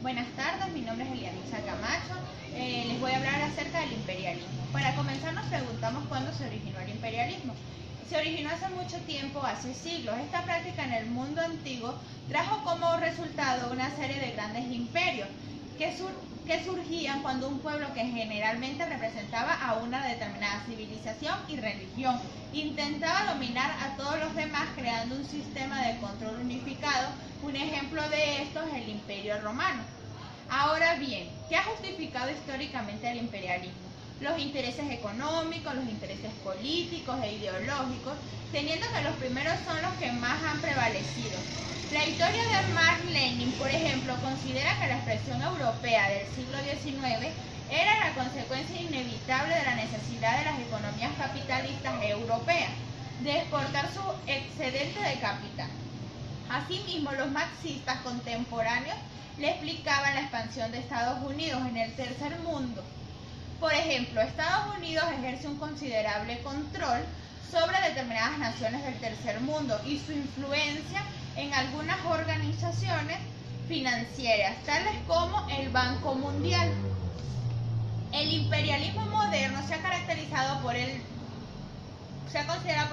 Buenas tardes, mi nombre es Elianisa Camacho. Les voy a hablar acerca del imperialismo. Para comenzar nos preguntamos cuándo se originó el imperialismo. Se originó hace mucho tiempo, hace siglos. Esta práctica en el mundo antiguo trajo como resultado una serie de grandes imperios que surgían cuando un pueblo que generalmente representaba a una determinada civilización y religión intentaba dominar a todos los demás creando un sistema de control unificado. Un ejemplo de esto es el Imperio Romano. Ahora bien, ¿qué ha justificado históricamente el imperialismo? Los intereses económicos, los intereses políticos e ideológicos, teniendo que los primeros son los que más han prevalecido. La historia de Marx Lenin, por ejemplo, considera que la expresión europea del siglo XIX era la consecuencia inevitable de la necesidad de las economías capitalistas europeas de exportar su excedente de capital. Asimismo, los marxistas contemporáneos le explicaban la expansión de Estados Unidos en el tercer mundo. Por ejemplo, Estados Unidos ejerce un considerable control sobre determinadas naciones del tercer mundo y su influencia en algunas organizaciones financieras, tales como el Banco Mundial. El imperialismo moderno se ha considerado por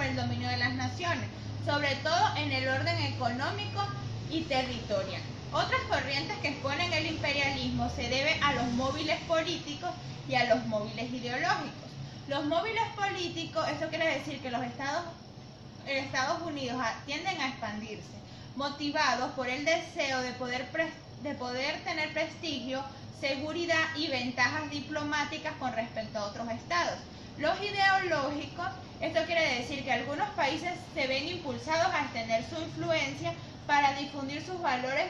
el dominio de las naciones, sobre todo en el orden económico y territorial. Otras corrientes que exponen el imperialismo se deben a los móviles políticos y a los móviles ideológicos. Los móviles políticos, esto quiere decir que los Estados Unidos tienden a expandirse, motivados por el deseo de poder tener prestigio, seguridad y ventajas diplomáticas con respecto a otros estados. Los ideológicos, esto quiere decir que algunos países se ven impulsados a extender su influencia para difundir sus valores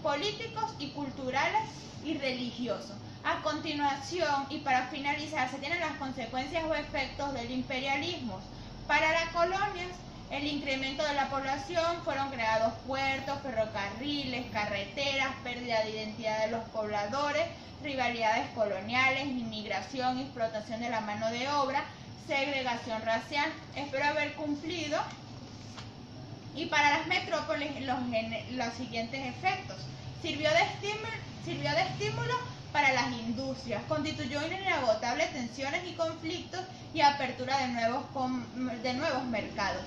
políticos y culturales y religiosos. A continuación, y para finalizar, se tienen las consecuencias o efectos del imperialismo. Para las colonias, el incremento de la población, fueron creados puertos, ferrocarriles, carreteras, pérdida de identidad de los pobladores, rivalidades coloniales, inmigración, explotación de la mano de obra, segregación racial. Espero haber cumplido. Y para las metrópolis, los siguientes efectos. Sirvió de estímulo para las industrias, constituyó inagotable tensiones y conflictos y apertura de nuevos mercados.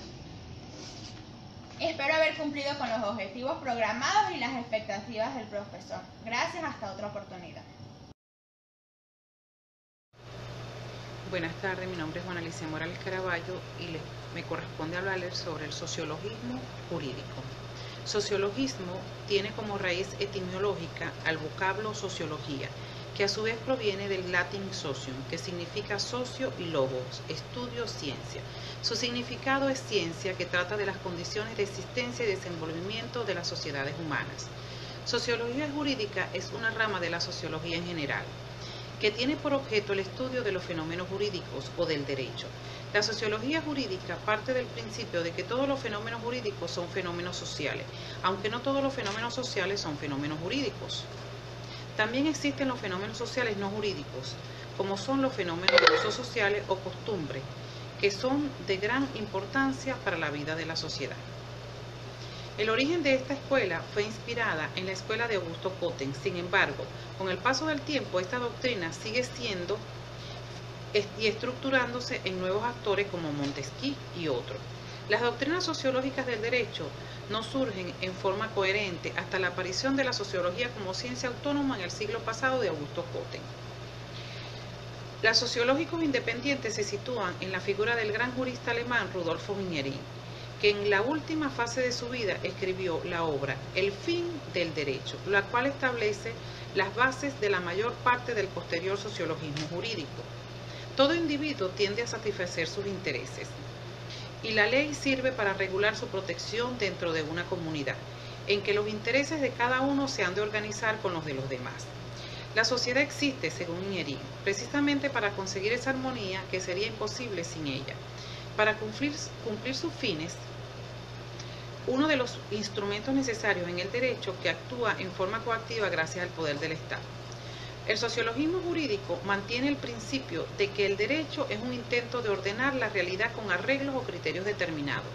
Espero haber cumplido con los objetivos programados y las expectativas del profesor. Gracias, hasta otra oportunidad. Buenas tardes, mi nombre es Juana Alicia Morales Caraballo y me corresponde hablarles sobre el sociologismo jurídico. Sociologismo tiene como raíz etimológica al vocablo sociología, que a su vez proviene del latín socium, que significa socio y logos, estudio, ciencia. Su significado es ciencia que trata de las condiciones de existencia y desenvolvimiento de las sociedades humanas. Sociología jurídica es una rama de la sociología en general, que tiene por objeto el estudio de los fenómenos jurídicos o del derecho. La sociología jurídica parte del principio de que todos los fenómenos jurídicos son fenómenos sociales, aunque no todos los fenómenos sociales son fenómenos jurídicos. También existen los fenómenos sociales no jurídicos, como son los fenómenos de usos sociales o costumbres, que son de gran importancia para la vida de la sociedad. El origen de esta escuela fue inspirada en la escuela de Augusto Cotten. Sin embargo, con el paso del tiempo, esta doctrina sigue siendo y estructurándose en nuevos actores como Montesquieu y otros. Las doctrinas sociológicas del derecho no surgen en forma coherente hasta la aparición de la sociología como ciencia autónoma en el siglo pasado de Augusto Cotten. Los sociológicos independientes se sitúan en la figura del gran jurista alemán Rudolf Ginerin, que en la última fase de su vida escribió la obra El fin del derecho, la cual establece las bases de la mayor parte del posterior sociologismo jurídico. Todo individuo tiende a satisfacer sus intereses y la ley sirve para regular su protección dentro de una comunidad, en que los intereses de cada uno se han de organizar con los de los demás. La sociedad existe, según Ginerin, precisamente para conseguir esa armonía que sería imposible sin ella. Para cumplir sus fines, uno de los instrumentos necesarios en el derecho que actúa en forma coactiva gracias al poder del Estado. El sociologismo jurídico mantiene el principio de que el derecho es un intento de ordenar la realidad con arreglos o criterios determinados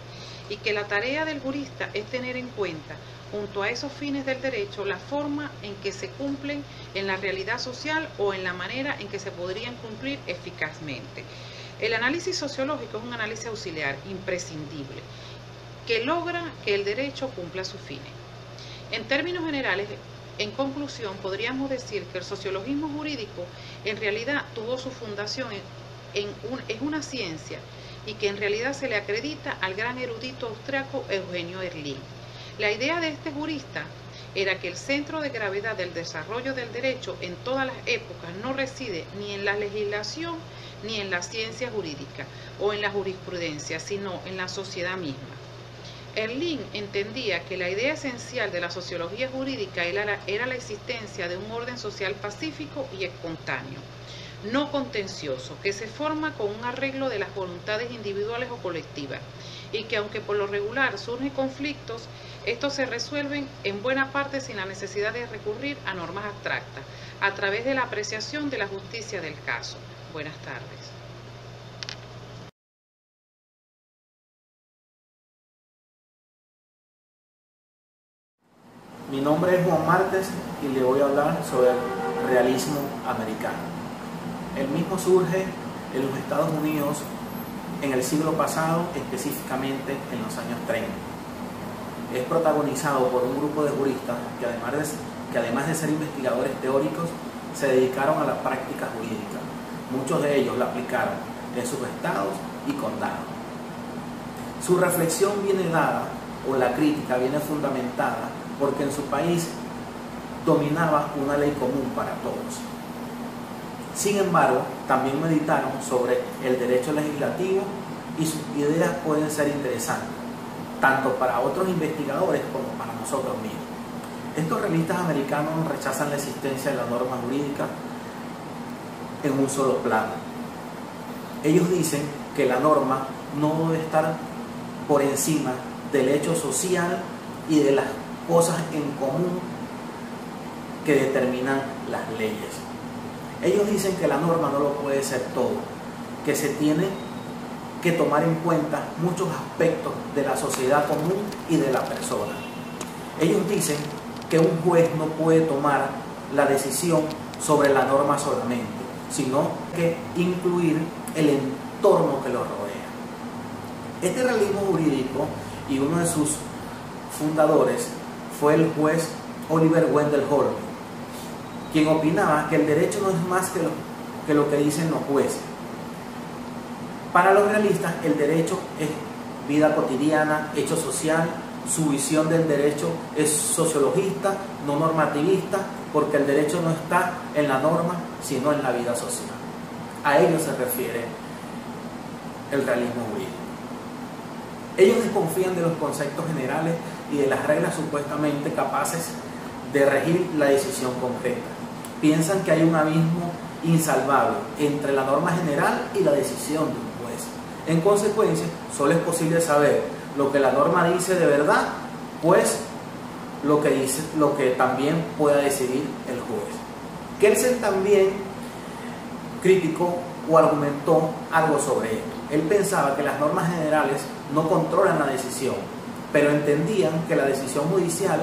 y que la tarea del jurista es tener en cuenta, junto a esos fines del derecho, la forma en que se cumplen en la realidad social o en la manera en que se podrían cumplir eficazmente. El análisis sociológico es un análisis auxiliar imprescindible que logra que el derecho cumpla sus fines. En términos generales, en conclusión, podríamos decir que el sociologismo jurídico en realidad tuvo su fundación es una ciencia y que en realidad se le acredita al gran erudito austriaco Eugenio Erling. La idea de este jurista era que el centro de gravedad del desarrollo del derecho en todas las épocas no reside ni en la legislación ni en la ciencia jurídica o en la jurisprudencia, sino en la sociedad misma. Erling entendía que la idea esencial de la sociología jurídica era la existencia de un orden social pacífico y espontáneo, no contencioso, que se forma con un arreglo de las voluntades individuales o colectivas, y que aunque por lo regular surgen conflictos, estos se resuelven en buena parte sin la necesidad de recurrir a normas abstractas, a través de la apreciación de la justicia del caso. Buenas tardes. Mi nombre es Juan Márquez y le voy a hablar sobre el realismo americano. El mismo surge en los Estados Unidos en el siglo pasado, específicamente en los años 30. Es protagonizado por un grupo de juristas que además de ser investigadores teóricos, se dedicaron a la práctica jurídica. Muchos de ellos la aplicaron en sus estados y condados. Su reflexión viene dada, o la crítica viene fundamentada, porque en su país dominaba una ley común para todos. Sin embargo, también meditaron sobre el derecho legislativo y sus ideas pueden ser interesantes, tanto para otros investigadores como para nosotros mismos. Estos realistas americanos rechazan la existencia de la norma jurídica en un solo plano. Ellos dicen que la norma no debe estar por encima del hecho social y de las cosas en común que determinan las leyes. Ellos dicen que la norma no lo puede ser todo, que se tiene que tomar en cuenta muchos aspectos de la sociedad común y de la persona. Ellos dicen que un juez no puede tomar la decisión sobre la norma solamente, sino que incluir el entorno que lo rodea. Este realismo jurídico y uno de sus fundadores fue el juez Oliver Wendell Holmes, quien opinaba que el derecho no es más que lo que dicen los jueces. Para los realistas, el derecho es vida cotidiana, hecho social. Su visión del derecho es sociologista, no normativista, porque el derecho no está en la norma, sino en la vida social. A ello se refiere el realismo jurídico. Ellos desconfían de los conceptos generales y de las reglas supuestamente capaces de regir la decisión concreta. Piensan que hay un abismo insalvable entre la norma general y la decisión de un juez. En consecuencia, solo es posible saber lo que la norma dice de verdad, pues lo que también pueda decidir el juez. Kelsen también criticó o argumentó algo sobre esto. Él pensaba que las normas generales no controlan la decisión, pero entendían que la decisión judicial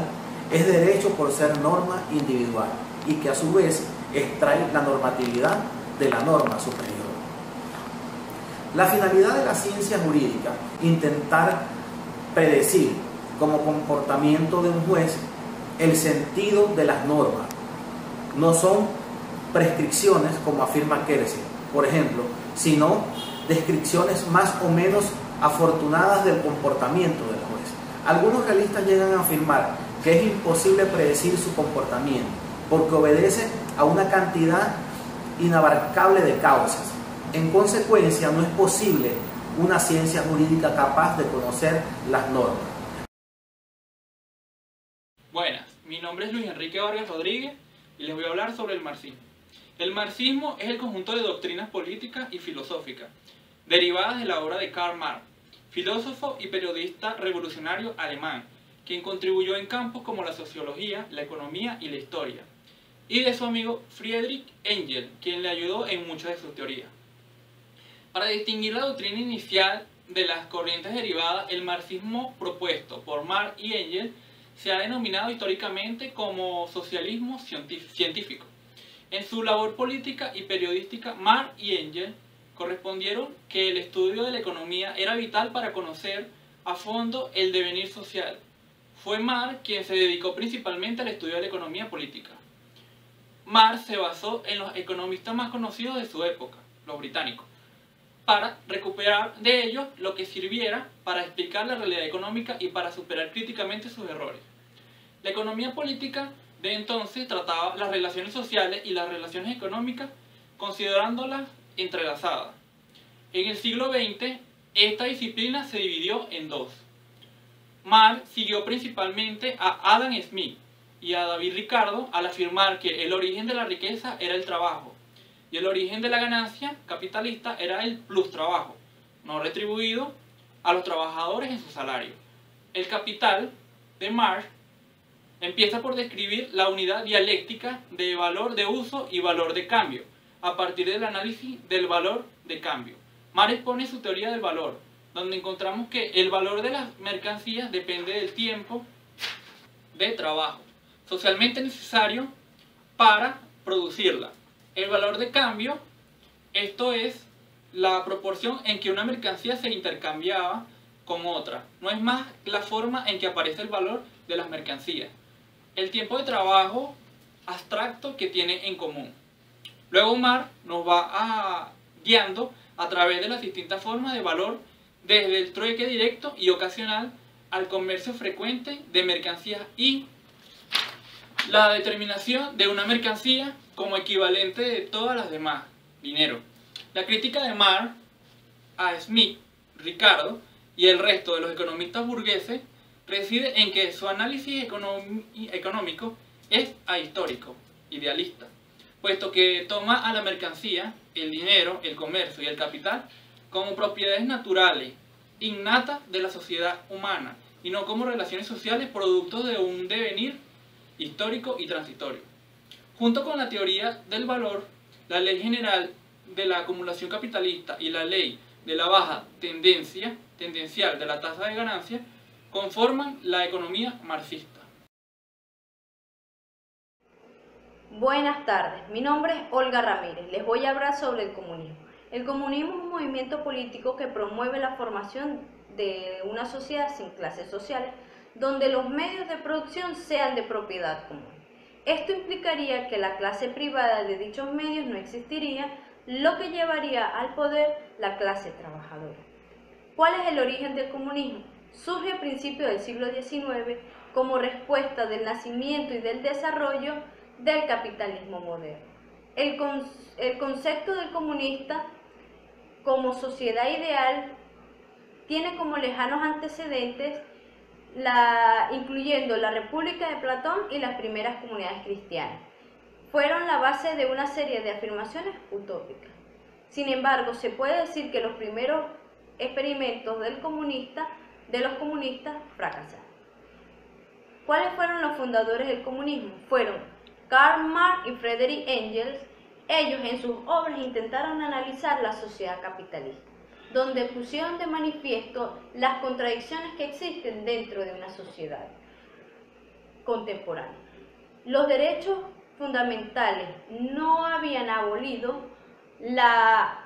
es derecho por ser norma individual y que a su vez extrae la normatividad de la norma superior. La finalidad de la ciencia jurídica, intentar predecir como comportamiento de un juez el sentido de las normas. No son prescripciones como afirma Kelsen, por ejemplo, sino descripciones más o menos afortunadas del comportamiento del juez. Algunos realistas llegan a afirmar que es imposible predecir su comportamiento porque obedece a una cantidad inabarcable de causas. En consecuencia, no es posible una ciencia jurídica capaz de conocer las normas. Buenas, mi nombre es Luis Enrique Vargas Rodríguez y les voy a hablar sobre el marxismo. El marxismo es el conjunto de doctrinas políticas y filosóficas derivadas de la obra de Karl Marx, filósofo y periodista revolucionario alemán, quien contribuyó en campos como la sociología, la economía y la historia, y de su amigo Friedrich Engels, quien le ayudó en muchas de sus teorías. Para distinguir la doctrina inicial de las corrientes derivadas, el marxismo propuesto por Marx y Engels se ha denominado históricamente como socialismo científico. En su labor política y periodística, Marx y Engels correspondieron que el estudio de la economía era vital para conocer a fondo el devenir social. Fue Marx quien se dedicó principalmente al estudio de la economía política. Marx se basó en los economistas más conocidos de su época, los británicos, para recuperar de ellos lo que sirviera para explicar la realidad económica y para superar críticamente sus errores. La economía política de entonces trataba las relaciones sociales y las relaciones económicas considerándolas entrelazadas. En el siglo XX, esta disciplina se dividió en dos. Marx siguió principalmente a Adam Smith y a David Ricardo al afirmar que el origen de la riqueza era el trabajo y el origen de la ganancia capitalista era el plus trabajo, no retribuido a los trabajadores en su salario. El Capital de Marx empieza por describir la unidad dialéctica de valor de uso y valor de cambio, a partir del análisis del valor de cambio. Marx expone su teoría del valor, donde encontramos que el valor de las mercancías depende del tiempo de trabajo, socialmente necesario para producirla. El valor de cambio, esto es la proporción en que una mercancía se intercambiaba con otra, no es más la forma en que aparece el valor de las mercancías. El tiempo de trabajo abstracto que tiene en común. Luego Marx nos va guiando a través de las distintas formas de valor, desde el trueque directo y ocasional al comercio frecuente de mercancías y la determinación de una mercancía como equivalente de todas las demás, dinero. La crítica de Marx a Smith, Ricardo y el resto de los economistas burgueses reside en que su análisis económico es ahistórico, idealista, puesto que toma a la mercancía, el dinero, el comercio y el capital como propiedades naturales, innatas de la sociedad humana, y no como relaciones sociales producto de un devenir histórico y transitorio. Junto con la teoría del valor, la ley general de la acumulación capitalista y la ley de la baja tendencial de la tasa de ganancia conforman la economía marxista. Buenas tardes, mi nombre es Olga Ramírez, les voy a hablar sobre el comunismo. El comunismo es un movimiento político que promueve la formación de una sociedad sin clases sociales, donde los medios de producción sean de propiedad común. Esto implicaría que la clase privada de dichos medios no existiría, lo que llevaría al poder la clase trabajadora. ¿Cuál es el origen del comunismo? Surge a principios del siglo XIX como respuesta del nacimiento y del desarrollo del capitalismo moderno. El concepto del comunista como sociedad ideal tiene como lejanos antecedentes incluyendo la República de Platón y las primeras comunidades cristianas. Fueron la base de una serie de afirmaciones utópicas. Sin embargo, se puede decir que los primeros experimentos de los comunistas fracasaron. ¿Cuáles fueron los fundadores del comunismo? Fueron Karl Marx y Friedrich Engels. Ellos en sus obras intentaron analizar la sociedad capitalista, donde pusieron de manifiesto las contradicciones que existen dentro de una sociedad contemporánea. Los derechos fundamentales no habían abolido la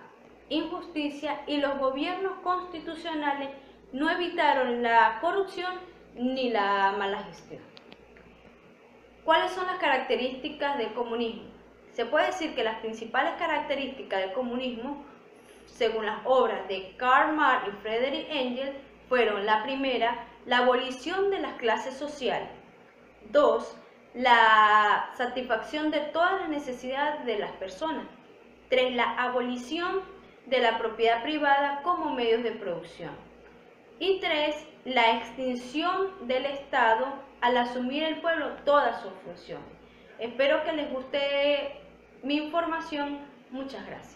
injusticia y los gobiernos constitucionales no evitaron la corrupción ni la mala gestión. ¿Cuáles son las características del comunismo? Se puede decir que las principales características del comunismo, según las obras de Karl Marx y Friedrich Engels, fueron: la primera, la abolición de las clases sociales; 2, la satisfacción de todas las necesidades de las personas; 3, la abolición de la propiedad privada como medios de producción; y 3, la extinción del Estado al asumir el pueblo todas sus funciones. Espero que les guste mi información. Muchas gracias.